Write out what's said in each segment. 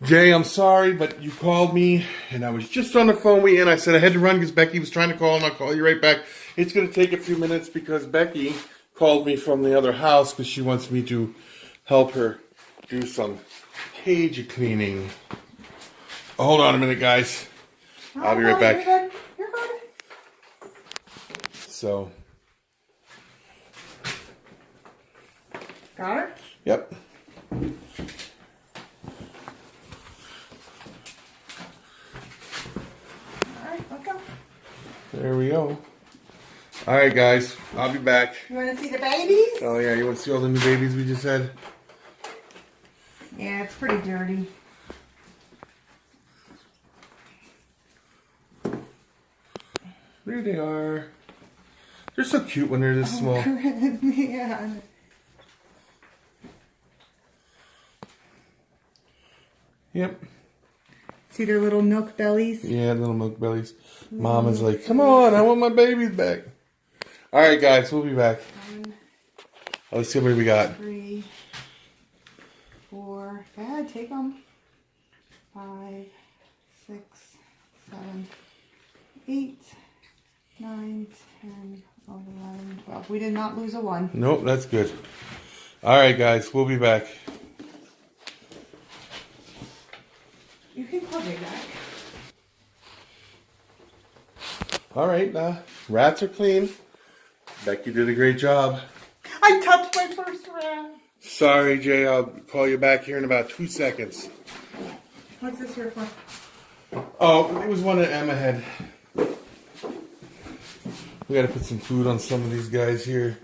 Jay, I'm sorry, but you called me, and I was just on the phone with you, and I said I had to run because Becky was trying to call, and I'll call you right back. It's going to take a few minutes because Becky called me from the other house because she wants me to help her do some cage cleaning. Hold on a minute, guys. I'll be right back. You're good. You're good. So. Got it? Yep. There we go. All right, guys. I'll be back. You want to see the babies? Oh, yeah. You want to see all the new babies we just had? Yeah, it's pretty dirty. There they are. They're so cute when they're this small. Yeah. Yep. See their little milk bellies? Yeah, little milk bellies. Mama's like, come on, I want my babies back. All right, guys, we'll be back. Let's see what we got. 3, 4. Go ahead, take them. 5, 6, 7, 8, 9, 10, 11, 12. We did not lose a 1. Nope, that's good. All right, guys, we'll be back. You can call me back. All right, rats are clean. Becky did a great job. I touched my first rat. Sorry, Jay. I'll call you back here in about 2 seconds. What's this here for? Oh, it was one that Emma had. We got to put some food on some of these guys here.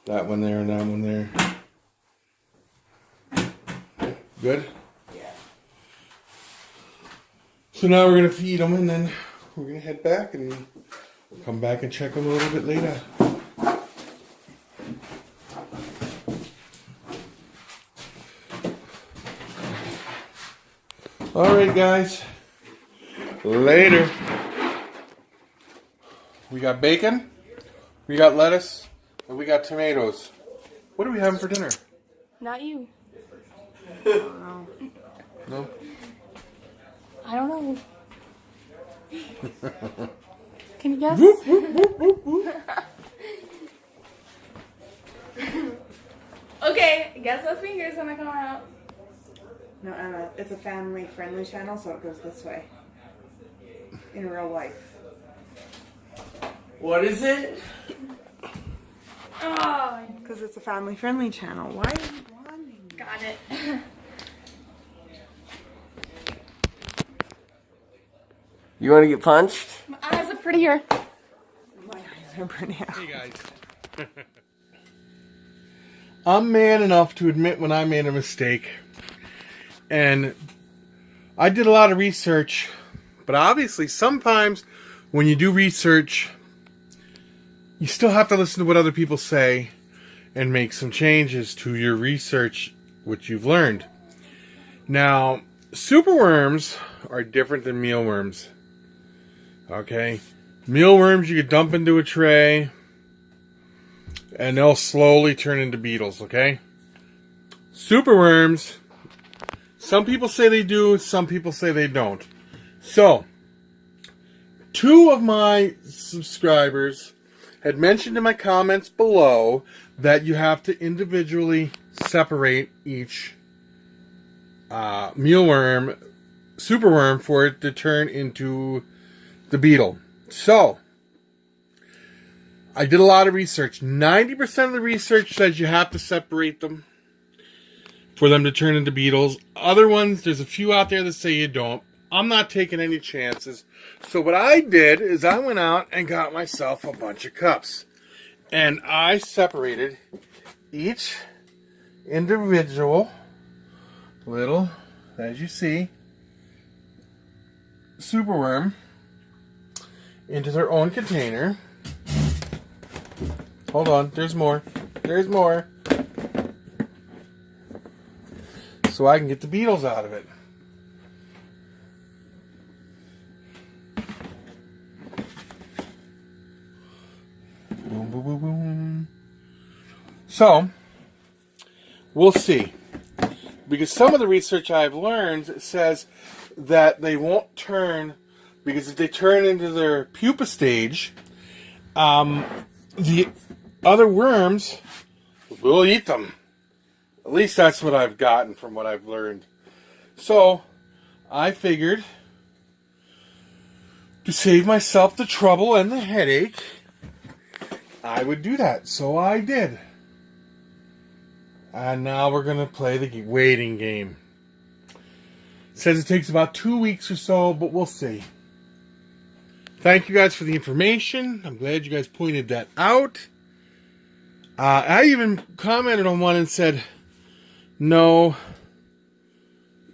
That one there and that one there. Good? Yeah. So now we're going to feed them and then we're going to head back and we'll come back and check them a little bit later. All right, guys. Later. We got bacon, we got lettuce, and we got tomatoes. What are we having for dinner? Not you. No? I don't know. Can you guess? Okay, guess what finger's gonna come out. No, Emma, it's a family-friendly channel, so it goes this way. In real life. What is it? Oh, Because it's a family-friendly channel. Why are you blonding? got it. You want to get punched? My eyes are prettier. My eyes are pretty out. Hey, guys. I'm man enough to admit when I made a mistake. And I did a lot of research. But obviously, sometimes when you do research, you still have to listen to what other people say and make some changes to your research, which you've learned. Now, superworms are different than mealworms. Okay? Mealworms you could dump into a tray and they'll slowly turn into beetles, okay? Superworms, some people say they do, some people say they don't. So, 2 of my subscribers had mentioned in my comments below that you have to individually separate each mealworm, superworm, for it to turn into the beetle. So, I did a lot of research. 90% of the research says you have to separate them for them to turn into beetles. Other ones, there's a few out there that say you don't. I'm not taking any chances. So what I did is I went out and got myself a bunch of cups. And I separated each individual little, as you see, superworm into their own container. Hold on, there's more. There's more. So I can get the beetles out of it. Boom, boom, boom, boom. So, we'll see. Because some of the research I've learned says that they won't turn, because if they turn into their pupa stage, the other worms will eat them. At least that's what I've gotten from what I've learned. So, I figured to save myself the trouble and the headache, I would do that. So I did. And now we're going to play the waiting game. It says it takes about 2 weeks or so, but we'll see. Thank you guys for the information. I'm glad you guys pointed that out. I even commented on one and said, no,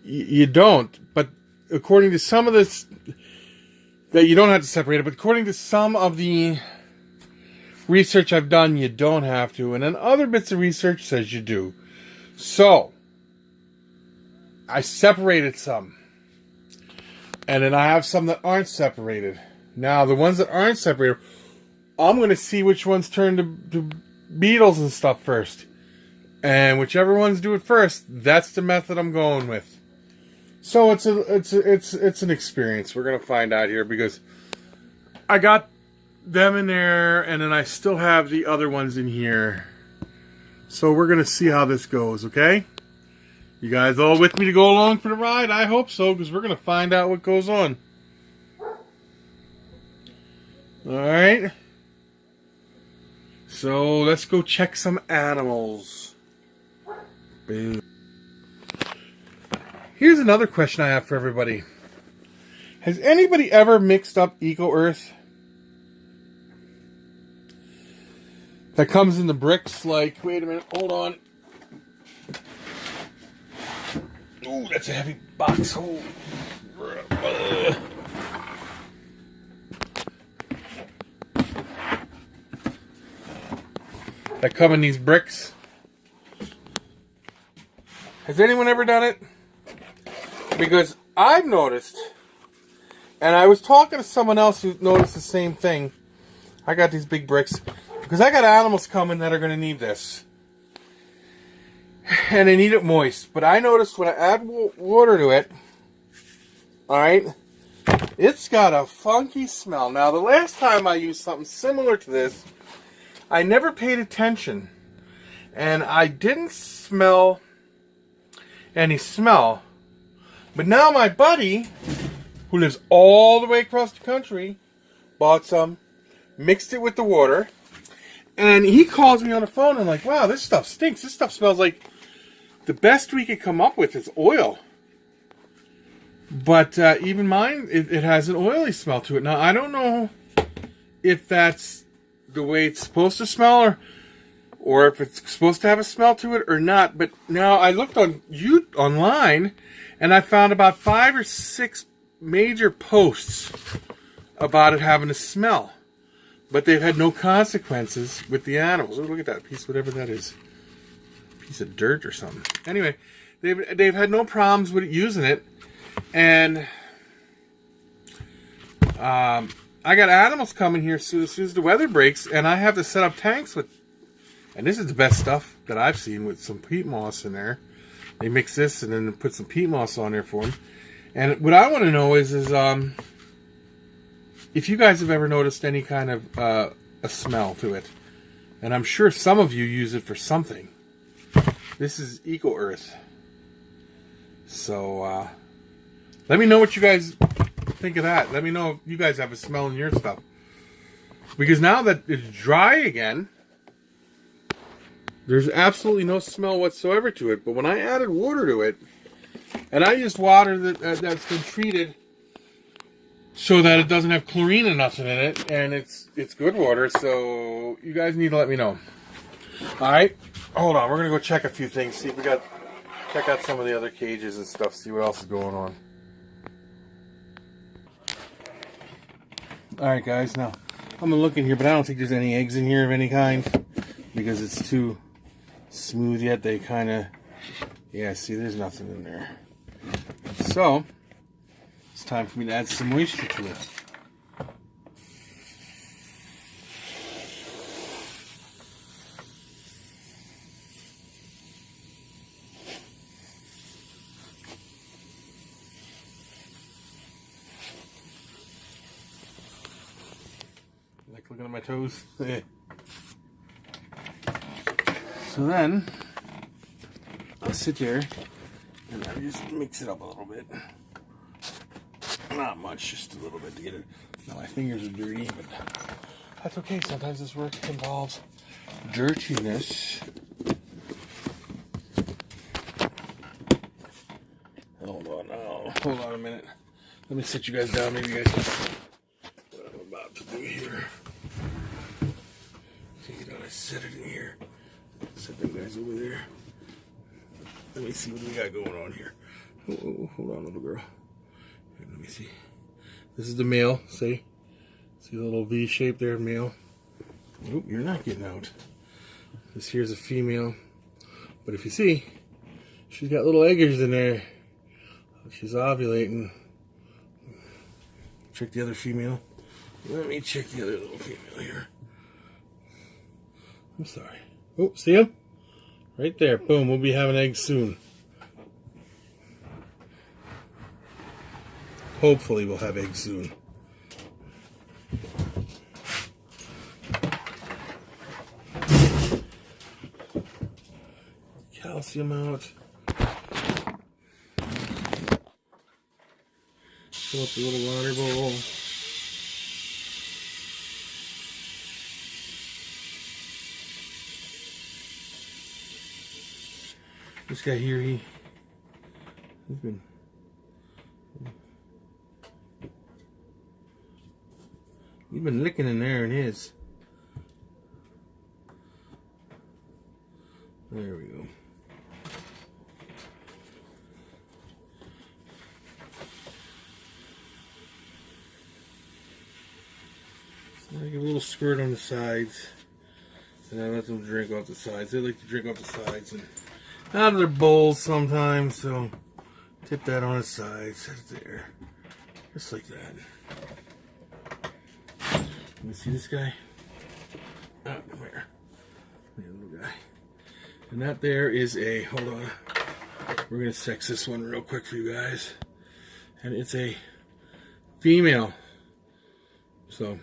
you don't. But according to some of this, that you don't have to separate it, but according to some of the research I've done, you don't have to. And then other bits of research says you do. So, I separated some. And then I have some that aren't separated. Now, the ones that aren't separated, I'm going to see which ones turn to beetles and stuff first. And whichever ones do it first, that's the method I'm going with. So it's an experience. We're going to find out here because I got them in there and then I still have the other ones in here. So we're going to see how this goes, okay? You guys all with me to go along for the ride? I hope so, because we're going to find out what goes on. Alright. So let's go check some animals. Boom. Here's another question I have for everybody. Has anybody ever mixed up Eco Earth? That comes in the bricks like, wait a minute, hold on. Ooh, that's a heavy box. Oh. That come in these bricks. Has anyone ever done it? Because I've noticed, and I was talking to someone else who noticed the same thing. I got these big bricks. Because I got animals coming that are going to need this. And they need it moist. But I noticed when I add water to it, alright, it's got a funky smell. Now, the last time I used something similar to this, I never paid attention. And I didn't smell any smell. But now my buddy, who lives all the way across the country, bought some, mixed it with the water, and he calls me on the phone and like, wow, this stuff stinks. This stuff smells like the best we could come up with is oil. But even mine, it has an oily smell to it. Now, I don't know if that's the way it's supposed to smell or if it's supposed to have a smell to it or not. But now I looked online and I found about 5 or 6 major posts about it having a smell. But they've had no consequences with the animals. Oh, look at that piece, whatever that is. Piece of dirt or something. Anyway, they've had no problems with using it. And I got animals coming here as soon as the weather breaks. And I have to set up tanks with, and this is the best stuff that I've seen, with some peat moss in there. They mix this and then put some peat moss on there for them. And what I want to know is if you guys have ever noticed any kind of a smell to it. And I'm sure some of you use it for something. This is Eco Earth. So, let me know what you guys think of that. Let me know if you guys have a smell in your stuff. Because now that it's dry again, there's absolutely no smell whatsoever to it. But when I added water to it, and I used water that's been treated so that it doesn't have chlorine or nothing in it, and it's good water, so you guys need to let me know. Alright, hold on, we're going to go check a few things, see if we got, check out some of the other cages and stuff, see what else is going on. Alright guys, now, I'm going to look in here, but I don't think there's any eggs in here of any kind, because it's too smooth yet. They kind of, yeah, see, there's nothing in there. So, it's time for me to add some moisture to it. Looking at my toes. So then, I'll sit there and I just mix it up a little bit. Not much, just a little bit to get it. Now my fingers are dirty, but that's okay. Sometimes this work involves dirtiness. Hold on a minute. Let me sit you guys down. Maybe you guys can see what I'm about to do here. Okay, I set it in here. Set them guys over there. Let me see what we got going on here. Oh, hold on, little girl. Here, let me see. This is the male. See the little V shape there, male. Oh, you're not getting out. This here's a female. But if you see, she's got little eggers in there. She's ovulating. Check the other female. Let me check the other little female here. I'm sorry. Oh, see him? Right there. Boom. We'll be having eggs soon. Hopefully we'll have eggs soon. Calcium out. Fill up the little water bowl. This guy here, he's been licking in there and his. There we go. Like a little squirt on the sides, and I let them drink off the sides. They like to drink off the sides and out of their bowls sometimes, so tip that on the side, set it there, just like that. You see this guy? Oh, come here. The little guy. And that there is a, hold on, we're going to sex this one real quick for you guys. And it's a female. So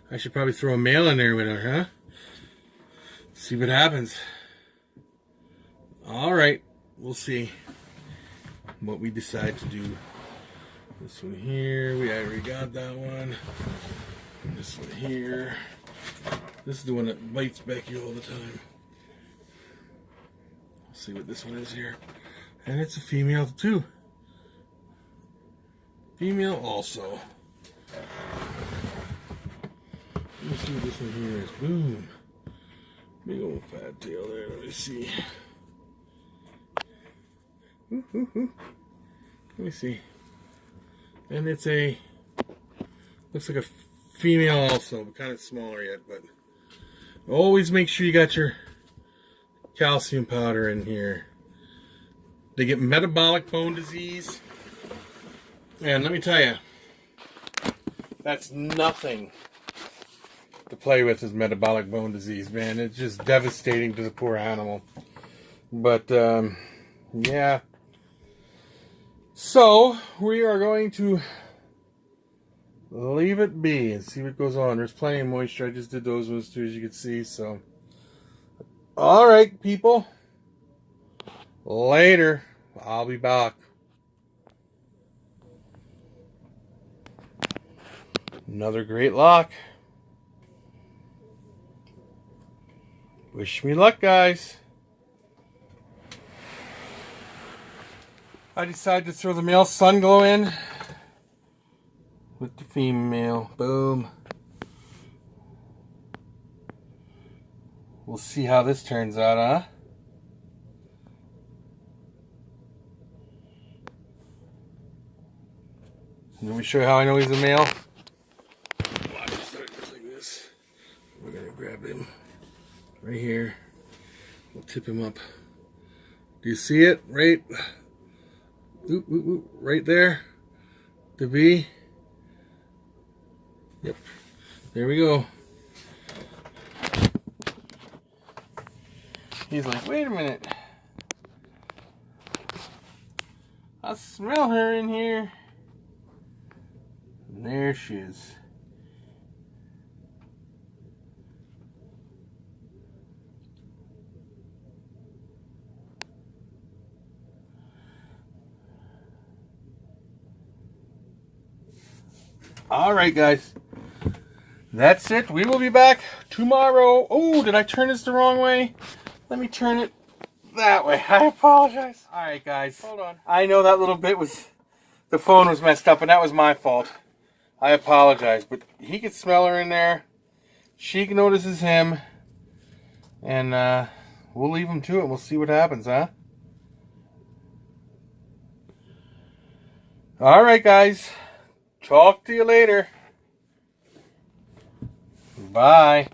I should probably throw a male in there with her, huh? See what happens. Alright, we'll see what we decide to do. This one here, we already got that one. This one here. This is the one that bites Becky all the time. Let's see what this one is here. And it's a female too. Female also. Let me see what this one here is. Boom. Big old fat tail there. Let me see. Ooh, ooh, ooh. Let me see. And it's a, looks like a female also, but kind of smaller yet. But always make sure you got your calcium powder in here. They get metabolic bone disease. And let me tell you, that's nothing to play with, is metabolic bone disease, man. It's just devastating to the poor animal. But, yeah. So, we are going to leave it be and see what goes on. There's plenty of moisture. I just did those ones too, as you can see. So, alright, people. Later. I'll be back. Another great lock. Wish me luck, guys. I decided to throw the male sun glow in with the female. Boom. We'll see how this turns out, huh? Let me show you how I know he's a male. Watch, start just like this. We're gonna grab him right here. We'll tip him up. Do you see it? Right? Oop, oop, oop, right there. The V. Yep. There we go. He's like, wait a minute. I smell her in here. And there she is. All right, guys. That's it. We will be back tomorrow. Oh, did I turn this the wrong way? Let me turn it that way. I apologize. All right, guys. Hold on. I know that little bit was... The phone was messed up, and that was my fault. I apologize. But he could smell her in there. She notices him. And we'll leave him to it. We'll see what happens, huh? All right, guys. Talk to you later. Bye.